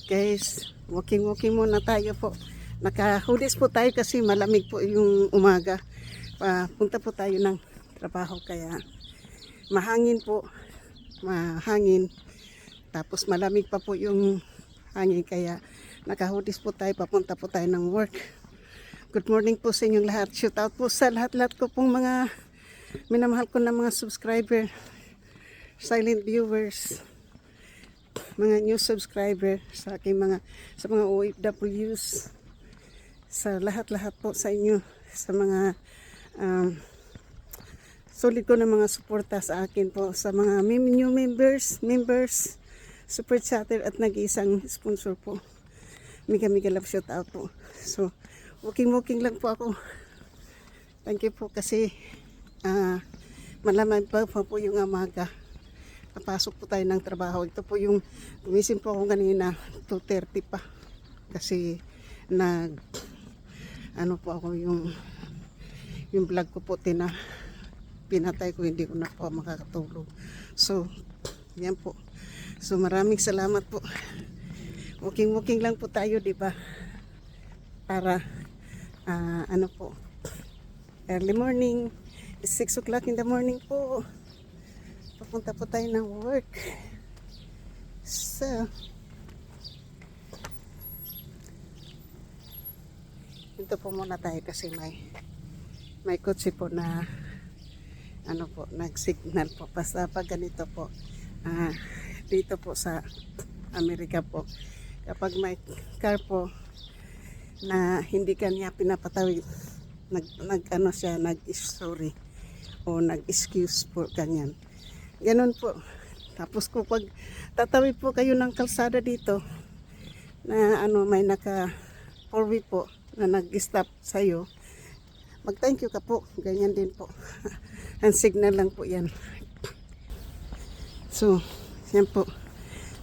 guys, walking muna tayo po. Naka-hoodies po tayo kasi malamig po yung umaga. Punta po tayo ng trabaho kaya mahangin po. Mahangin. Tapos malamig pa po yung hangin kaya naka-hoodies po tayo. Papunta po tayo ng work. Good morning po sa inyong lahat. Shout out po sa lahat-lahat ko pong mga minamahal ko na mga subscriber, silent viewers, mga new subscriber sa aking mga OFWs, sa lahat-lahat po sa inyo, sa mga solid ko na mga suporta sa akin po, sa mga new members, super chatter at nag-iisang sponsor po. Mega love shout out po. So, walking lang po ako. Thank you po kasi malaman pa po yung umaga. Papasok po tayo ng trabaho. Ito po yung gumising po ako kanina 2:30 pa. Kasi ano po ako yung vlog ko po pinatay ko, hindi ko na po makakatulog. So, yan po. So, maraming salamat po. Walking lang po tayo, di ba? Para ano po, early morning, 6 o'clock in the morning po. Papunta po tayo ng work. So, dito po muna tayo kasi may kotse po na ano po, nag-signal po. Basta pag ganito po, dito po sa Amerika po, kapag may car po na hindi kanya pinapatawid, nag-sorry o nag-excuse po ganyan. Ganon po. Tapos ko pag tatawid po kayo ng kalsada dito na may naka 4-way po na nag-stop sa'yo, mag-thank you ka po. Ganyan din po. Ang signal lang po yan. So, yan po.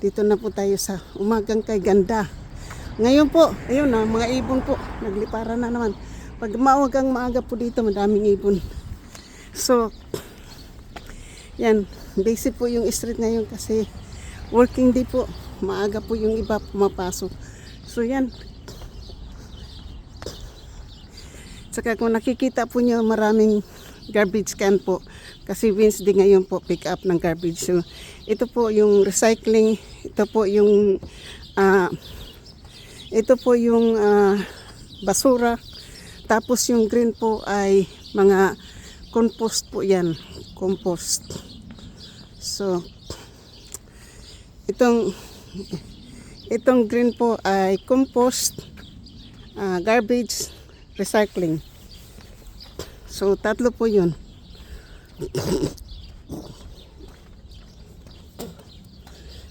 Dito na po tayo sa umagang kay ganda. Ngayon po, ayun na, mga ibon po. Nagliparan na naman. Pag maaga po dito, madaming ibon. So, yan. Busy po yung street ngayon kasi working day po. Maaga po yung iba pumapasok. So, yan. Saka kung nakikita po nyo, maraming garbage can po. Kasi Wednesday ngayon po, pick up ng garbage. So, ito po yung recycling. Ito po yung basura. Tapos yung green po ay mga compost po yan. Compost. So, itong green po ay compost, garbage, recycling. So, tatlo po yun.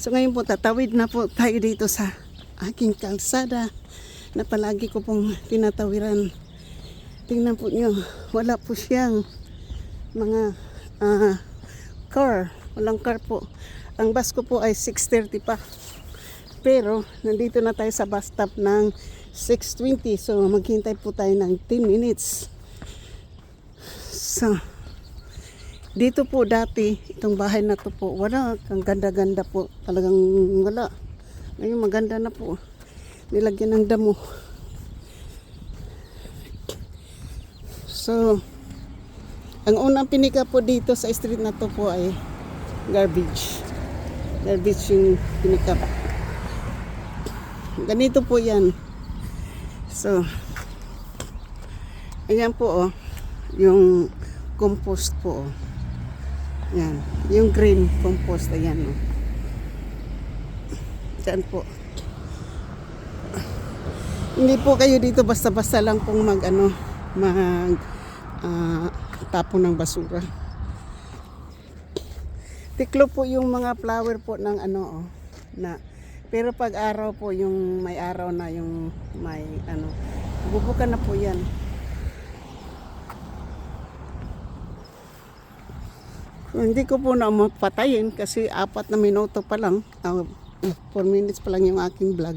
So, ngayon po, tatawid na po tayo dito sa aking kalsada na palagi ko pong tinatawiran. Tingnan po nyo, wala po siyang mga car. Walang car po. Ang bus ko po ay 6:30 pa. Pero, nandito na tayo sa bus stop ng 6:20. So, maghintay po tayo ng 10 minutes. So, dito po dati, itong bahay na to po, wala. Ang ganda-ganda po. Talagang wala. Ngayon, maganda na po. Nilagyan ng damo. So, ang unang pinika po dito sa street na to po ay garbage. Garbage yung pinika. Ganito po yan. So, ayan po yung compost po Yan, yung green compost, ayan Diyan po. Hindi po kayo dito basta-basta lang pong tapon ng basura. Tiklo po yung mga flower po ng pero pag araw po, yung may araw na, yung may bubukan na po yan. Hindi ko po na mapatayin kasi 4 na minuto pa lang, 4 minutes pa lang yung aking vlog.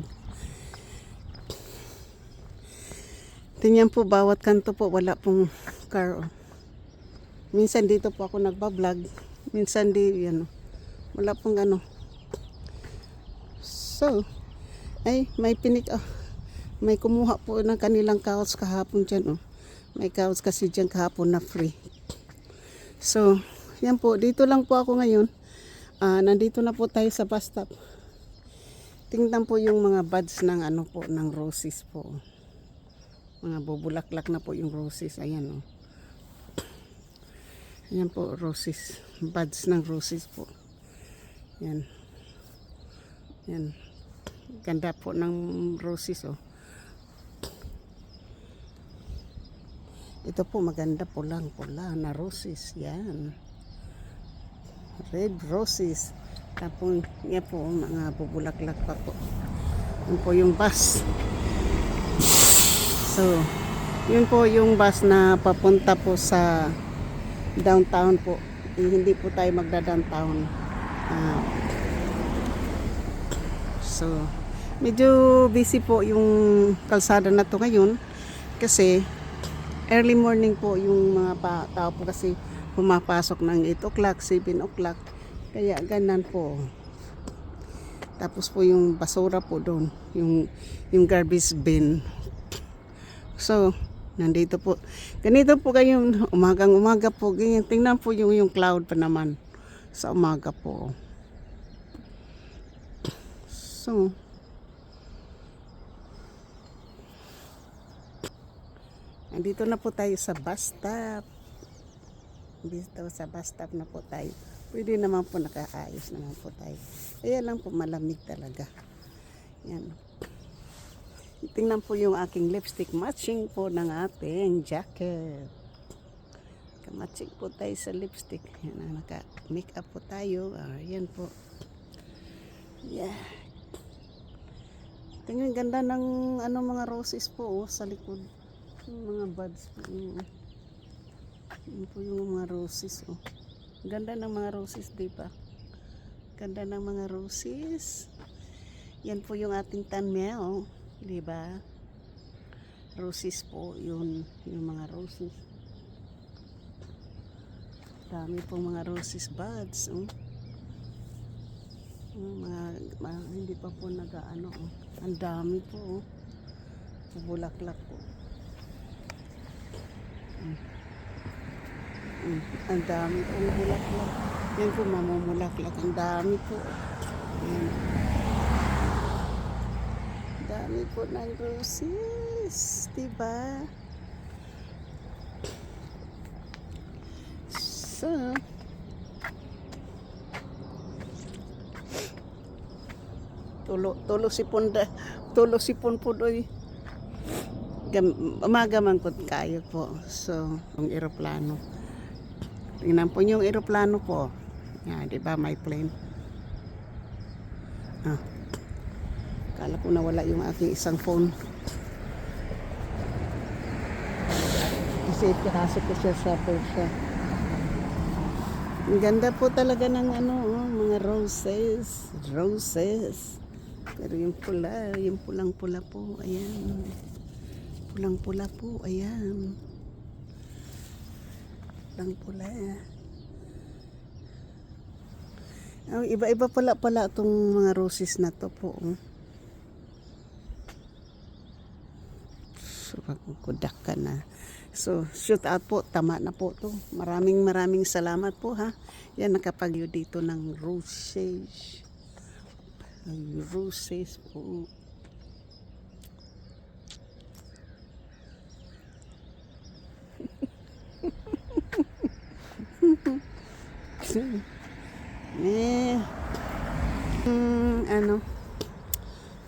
Tingnan po, bawat kanto po wala pong car. Minsan dito po ako nagba-vlog, minsan wala pong So, Ay, may may kumuha po ng kanilang couch kahapon dyan. Oh. May couch kasi dyan kahapon na free. So, yan po. Dito lang po ako ngayon. Nandito na po tayo sa bus stop. Tingnan po yung mga buds ng ng roses po. Mga bubulaklak na po yung roses. Ayan oh. Ayan po roses. Buds ng roses po. Yan. Yan. Ganda po ng roses oh. Ito po maganda pula na roses. Yan. Red roses. Tapos yan po mga bubulaklak pa po. Yan po yung bus. So, yun po yung bus na papunta po sa downtown po. Hindi po tayo magda-downtown. So, medyo busy po yung kalsada na to ngayon kasi early morning po yung mga tao po kasi pumapasok ng 8 o'clock, 7 o'clock. Kaya ganan po. Tapos po yung basura po doon, yung garbage bin. So, nandito po. Ganito po kayo umaga po. Ganyan. Tingnan po yung cloud pa naman sa umaga po. So, nandito na po tayo sa bus stop. Dito sa bus stop na po tayo. Pwede naman po nakaayos naman po tayo. Kaya lang po malamig talaga. Yan. Tingnan po yung aking lipstick. Matching po ng ating jacket. Matching po tayo sa lipstick. Yan, naka-make up po tayo. Yan po. Yeah. Tingnan ganda ng mga roses po sa likod. Yung mga buds po. Yan po yung mga roses. Ganda ng mga roses, diba? Ganda ng mga roses. Yan po yung ating tanmel. Diba? Roses po. Yun. Yung mga roses. Dami pong mga roses buds. Hindi pa po nag-ano. Ang dami po. Bulaklak po. Ang dami pong bulaklak. Yan po mamumulaklak. Ang dami po. Yan. Dami po ng roses. Diba? So, tulo sipon po doy. Umagaman ko kayo po. So, yung eroplano. Tingnan po yung eroplano po. Yan, di ba may plane? Kala ko nawala yung aking isang phone. Kasi pinasok ko siya sa bulsa. Ang ganda po talaga ng mga roses. Roses. Pero yung pula, yung pulang-pula po, ayan. Pulang-pula po, ayan. Pulang-pula. Iba-iba pala itong mga roses na to po. So, magkukudak ka na. So, shoot out po. Tama na po to. Maraming salamat po ha. Yan, nakapagyo dito ng roses. Roses po.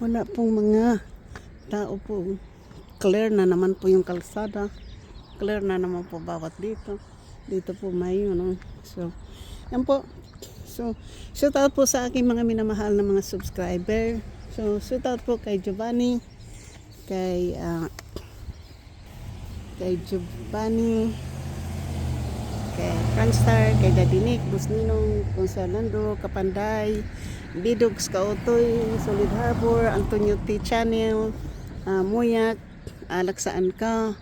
Wala pong mga tao po. Clear na naman po yung kalsada. Clear na naman po bawat dito. Dito po may So, yan po. So, shout out po sa aking mga minamahal na mga subscriber. So, shout out po kay Giovanni, kay Giovanni, kay Franstar, kay Daddy Nick, Busninong, Consalando, Kapanday, Bidogs, Kaotoy, Solid Harbor, Antonio T. Channel, Muyak, Laksaan ka,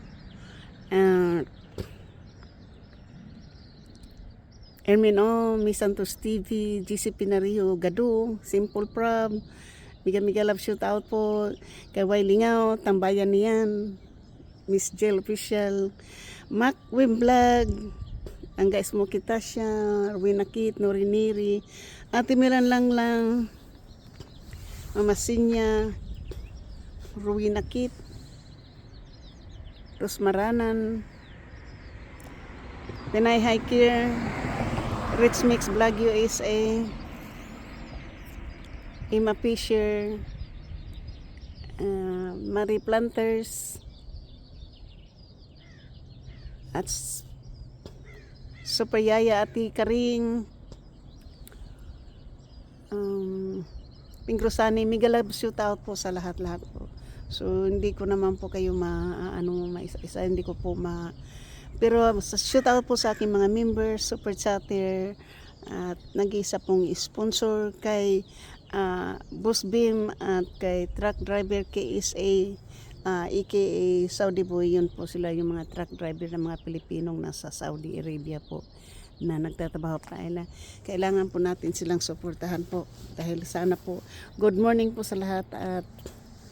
Ermin O, Miss Santos TV, GC Pinario, Gado, Simple Prob, Miga love shoot out po kay Y Lingaw, tambayan niyan. Miss Jill Official, Mac Wim Vlog, ang guys mo kita siya, Rowena Kit, Noriniri, Ate Miran lang, Mama Sinya, Rowena Kit, Rosmaranan, Denay Hiker, Rich Mix Vlog USA, Emma Fisher, Marie Planters, at Super Yaya Ati Karing, Pingrosani, mega love shoot out po sa lahat-lahat po. So hindi ko naman po kayo maisa-isa, hindi ko po pero sa shoot out po sa aking mga members, super chatter, at nag-isa pong sponsor kay Boss Beam at kay truck driver KSA, aka Saudi Boy. Yun po sila yung mga truck driver ng mga Pilipinong nasa Saudi Arabia po na nagtatrabaho pa nila. Kailangan po natin silang suportahan po dahil sana po good morning po sa lahat at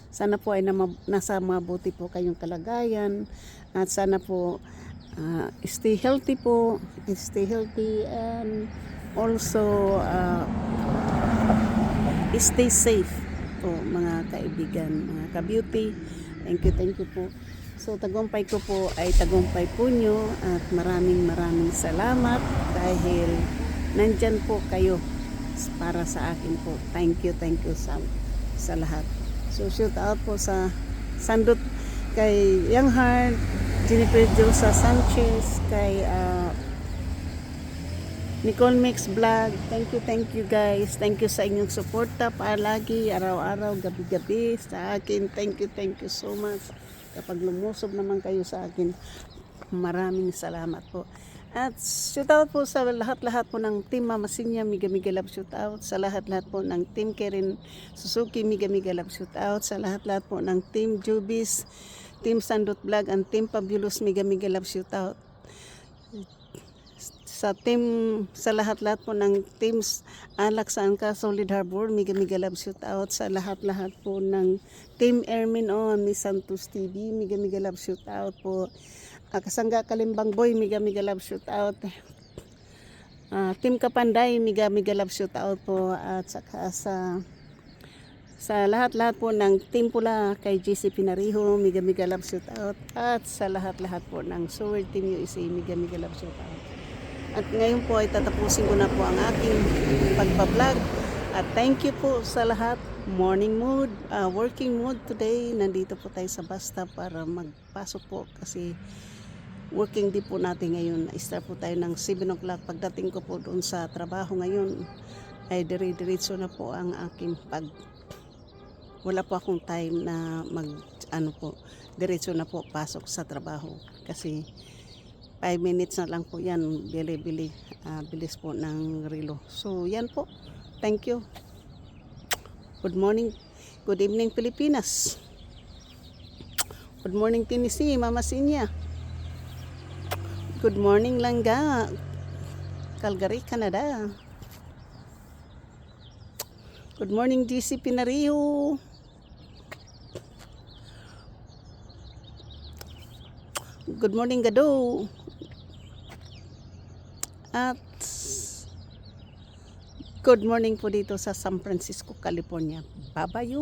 sana po ay nasa mabuti po kayong kalagayan at sana po stay healthy po, and also stay safe po mga kaibigan, mga ka-beauty. Thank you po. So tagumpay ko po ay tagumpay po nyo at maraming salamat dahil nandyan po kayo para sa akin po. Thank you sa lahat. So shout out po sa Sandot, kay Young Heart, Jennifer Josa Sanchez, kay Nicole Mix Vlog. Thank you guys. Thank you sa inyong suporta palagi, araw-araw, gabi-gabi sa akin. Thank you so much. Kapag lumusob naman kayo sa akin, maraming salamat po. At shout out po sa lahat-lahat po ng Team Mama Sinya, mega love shout out. Sa lahat-lahat po ng Team Karen Suzuki, mega love shout out. Sa lahat-lahat po ng Team Jubis, Team Sandot Vlog, and Team Fabulous, mega love shout out. Sa lahat-lahat po ng teams Alex Anka, Solid Harbor, mega love shout out. Sa lahat-lahat po ng Team Ermin on, Miss Santos TV, mega love shout out po. Kasangga Kalimbang Boy, mega love shout out. Team Kapanday, mega love shout out po. At saka sa lahat-lahat po ng Team Pula, kay JC Pinariho, mega love shout out. At sa lahat-lahat po ng Sword Team USA, mega love shout out. At ngayon po ay tatapusin ko na po ang aking pagbablog. At thank you po sa lahat. Morning mood, working mood today. Nandito po tayo sa bus stop para magpasok po kasi working day po natin ngayon. Start po tayo ng 7 o'clock. Pagdating ko po doon sa trabaho ngayon ay dire-diretso na po ang aking wala po akong time na diretso na po pasok sa trabaho kasi 5 minutes na lang po yan, bilis po ng relo. So yan po, thank you. Good morning, good evening Pilipinas, good morning Tennessee, Mama Sinya, good morning Langga, Calgary, Canada, good morning GC Pinariho, good morning Gado. At good morning po dito sa San Francisco, California. Bye-bye.